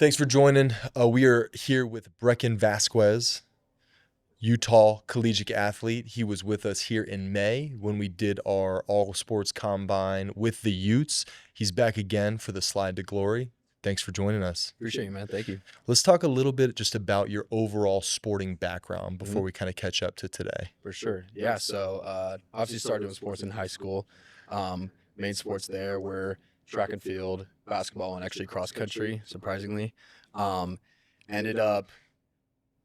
Thanks for joining. We are here with Brekyn Vasquez, Utah collegiate athlete. He was with us here in May when we did our all sports combine with the Utes. He's back again for the Slide to Glory. Thanks for joining us. Appreciate you, man. Thank you. Let's talk a little bit just about your overall sporting background before we kind of catch up to today. For sure. Yeah. So obviously started doing sports in high school. Main sports there were track and field, basketball, and actually cross country, surprisingly. Ended up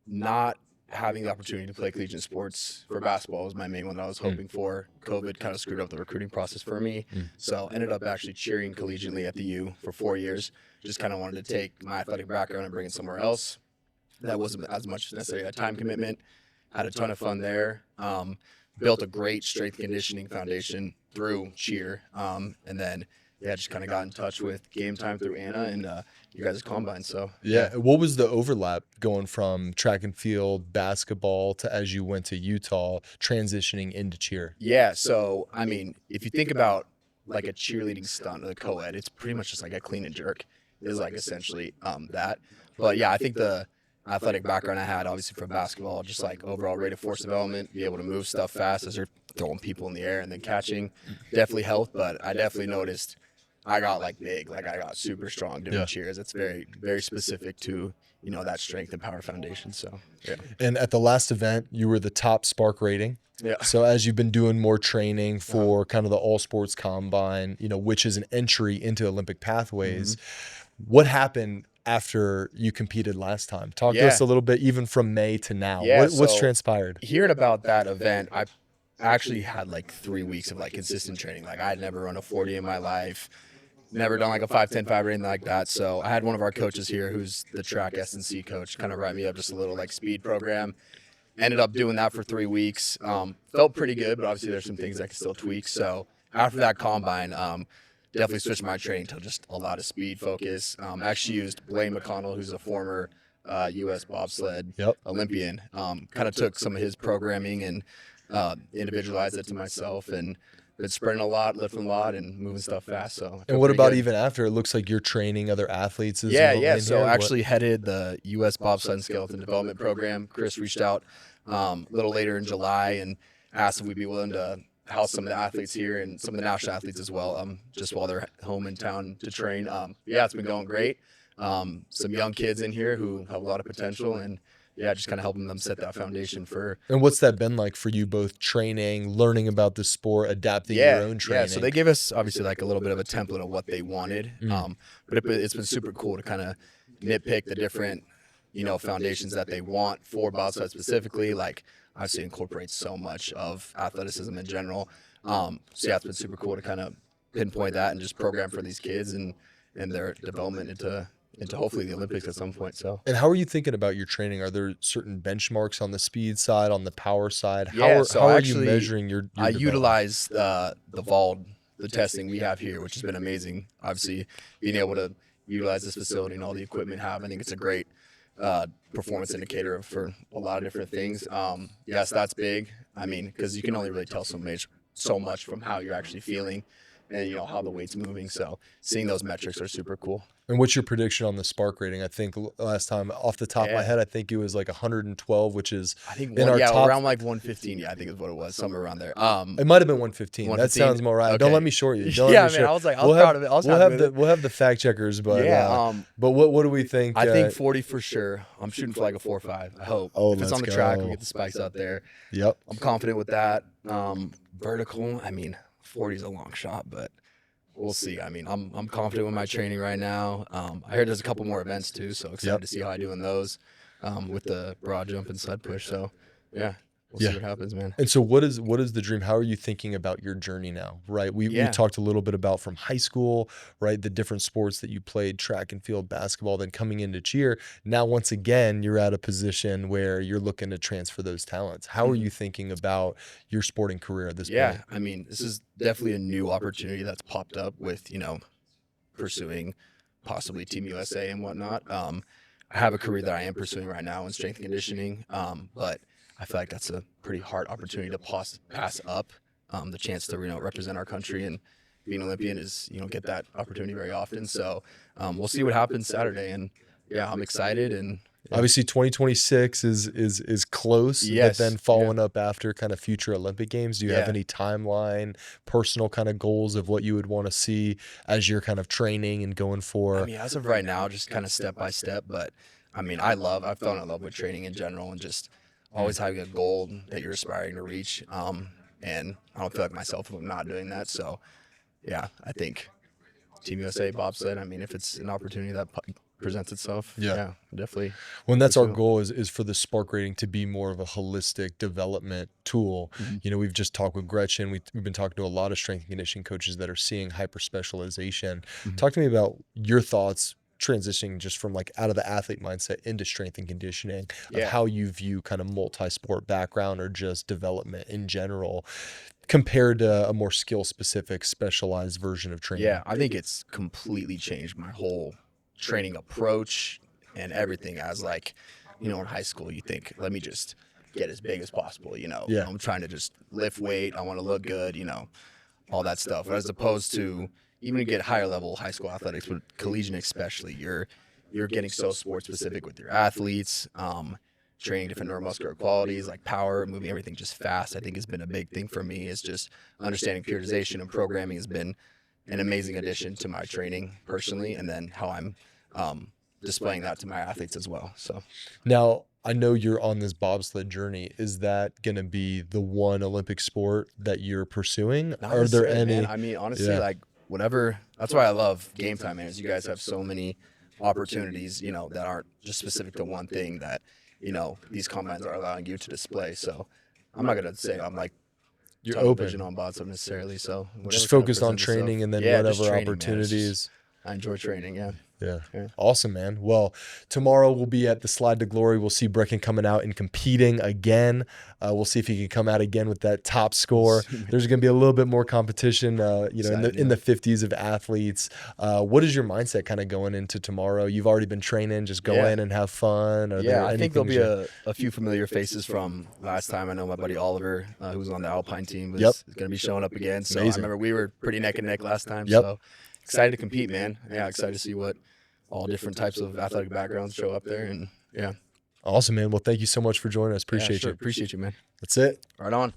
not having the opportunity to play collegiate sports. For basketball was my main one that I was hoping for. COVID kind of screwed up the recruiting process for me. So ended up actually cheering collegiately at the U for 4 years. Just kind of wanted to take my athletic background and bring it somewhere else. That wasn't as much necessarily a time commitment. Had a ton of fun there. Built a great strength conditioning foundation through cheer. And then just kind of got in touch with Game Time through Anna and you guys' combine. So yeah, what was the overlap going from track and field, basketball to as you went to Utah, transitioning into cheer? Yeah, so I mean, if you think about like a cheerleading stunt or the co-ed, it's pretty much just like a clean and jerk is like essentially that. But yeah, I think the athletic background I had, obviously for basketball, just like overall rate of force development, be able to move stuff fast as you're throwing people in the air and then catching, definitely helped. But I definitely noticed I got like big, like I got super strong doing cheers. It's very, very specific to, you know, that strength and power foundation. So, yeah. And at the last event, you were the top spark rating. Yeah. So as you've been doing more training for kind of the all sports combine, you know, which is an entry into Olympic pathways, what happened after you competed last time? Talk to us a little bit, even from May to now. What's transpired? Hearing about that event, I actually had like 3 weeks of like consistent training. Like I had never run a 40 in my life. Never done like a 5:10.5 or anything like that. So I had one of our coaches here who's the track S&C coach kind of write me up just a little like speed program. Ended up doing that for 3 weeks. Felt pretty good, but obviously there's some things I can still tweak. So after that combine, definitely switched my training to just a lot of speed focus. Actually used Blaine McConnell, who's a former U.S. Bobsled Olympian. Kind of took some of his programming and individualized it to myself and been sprinting a lot, lifting a lot, and moving stuff fast. So, and what about even after? It looks like you're training other athletes as well. Yeah. So actually headed the U.S. Bobsled and Skeleton Development Program. Chris reached out a little later in July and asked if we'd be willing to house some of the athletes here and some of the national athletes as well, just while they're home in town to train. It's been going great. Some young kids in here who have a lot of potential and just kind of helping them set that foundation for. And what's that been like for you, both training, learning about the sport, adapting your own training? Yeah, so they gave us obviously like a little bit of a template of what they wanted, but it's been super cool to kind of nitpick the different, you know, foundations that they want for bobsled specifically. Like obviously incorporates so much of athleticism in general. It's been super cool to kind of pinpoint that and just program for these kids and their development into hopefully the Olympics at some point. So. And how are you thinking about your training? Are there certain benchmarks on the speed side, on the power side? How are you measuring your I utilize the VALD, the testing we have here, which has been amazing. Obviously, being able to utilize this facility and all the equipment we have, I think it's a great performance indicator for a lot of different things. Yes, that's big. I mean, because you can only really tell so much from how you're actually feeling and, you know, how the weight's moving. So seeing those metrics are super cool. And what's your prediction on the spark rating? I think last time, off the top of my head, I think it was like 112, which is top, around like 115. Yeah, I think is what it was, somewhere around there. It might have been 115. That sounds more right. Okay. Don't let me short you. I was like, I was proud of it. We'll have the fact checkers, but but what do we think? I think 40 for sure. I'm shooting for like a 4.5. I hope. If it's on the track, we get the spikes out there. Yep. I'm confident with that. Vertical, I mean, 40 is a long shot, but we'll see. I mean, I'm confident with my training right now. I heard there's a couple more events too, so excited to see how I do in those with the broad jump and sled push. So, we'll see what happens, man. And so what is the dream? How are you thinking about your journey now, right? We talked a little bit about from high school, right, the different sports that you played, track and field, basketball, then coming into cheer. Now, once again, you're at a position where you're looking to transfer those talents. How are you thinking about your sporting career at this point? Yeah, I mean, this is definitely a new opportunity that's popped up with, you know, pursuing possibly Team USA and whatnot. I have a career that I am pursuing right now in strength and conditioning, but I feel like that's a pretty hard opportunity to pass up. The chance to, you know, represent our country and be an Olympian is, you know, get that opportunity very often. So we'll see what happens Saturday. And yeah, I'm excited. And yeah. Obviously 2026 is close, but Yes, then yeah. following up after kind of future Olympic Games, do you have Yeah. any timeline, personal kind of goals of what you would want to see as you're kind of training and going I for? mean, as of right now, just kind of step by step. But I mean, I've fallen in love with training in general, and just always having a goal that you're aspiring to reach. And I don't feel like myself if I'm not doing that. So yeah, I think Team USA bobsled. I mean, if it's an opportunity that presents itself, yeah, definitely. Well, and that's our pursue. goal is for the spark rating to be more of a holistic development tool. Mhm. You know, we've just talked with Gretchen. We've been talking to a lot of strength and conditioning coaches that are seeing hyper specialization. Mhm. Talk to me about your thoughts transitioning just from like out of the athlete mindset into strength and conditioning, of Yeah. how you view kind of multi-sport background or just development in general compared to a more skill specific specialized version of training. Yeah, I think it's completely changed my whole training approach and everything. As like, in high school, you think, let me just get as big as possible. Yeah. I'm trying to just lift weight. I want to look good. All that stuff. As opposed to even to get higher level high school athletics, but collegiate especially, you're getting so sport specific with your athletes. Training different neuromuscular qualities like power, moving everything just fast. I think has been a big thing for me. Is just understanding periodization and programming has been an amazing addition to my training personally, and then how I'm displaying that to my athletes as well. So Now, I know you're on this bobsled journey. Is that going to be the one Olympic sport that you're pursuing? not Are there necessarily, man. any? I mean, honestly, Yeah. like whatever. That's why I love game time, man. Is you guys have so many opportunities, that aren't just specific to one thing that these combines are allowing you to display. So I'm not gonna say I'm like You're tunnel open. vision on bobsled necessarily. So whatever Just kind of focused on presents itself. training and then Yeah, just whatever training, man. It's just- opportunities. I enjoy training. Yeah. Yeah. Yeah. Awesome, man. Well, tomorrow we'll be at the Slide to Glory. We'll see Brekyn coming out and competing again. We'll see if he can come out again with that top score. There's going to be a little bit more competition, in the 50s of athletes. What is your mindset kind of going into tomorrow? You've already been training, just go Yeah. in and have fun. Are Yeah, there I any think there'll things be you- a few familiar faces from last time. I know my buddy Oliver, who was on the Alpine team, Yep. is going to be showing up again. So Amazing. I remember we were pretty neck and neck last time. Yep. So excited to compete, man. Yeah, excited to see what all different types of athletic backgrounds show up there. And yeah. Awesome, man. Well, thank you so much for joining us. Yeah, Appreciate sure. you. Appreciate you, man. That's it. Right on.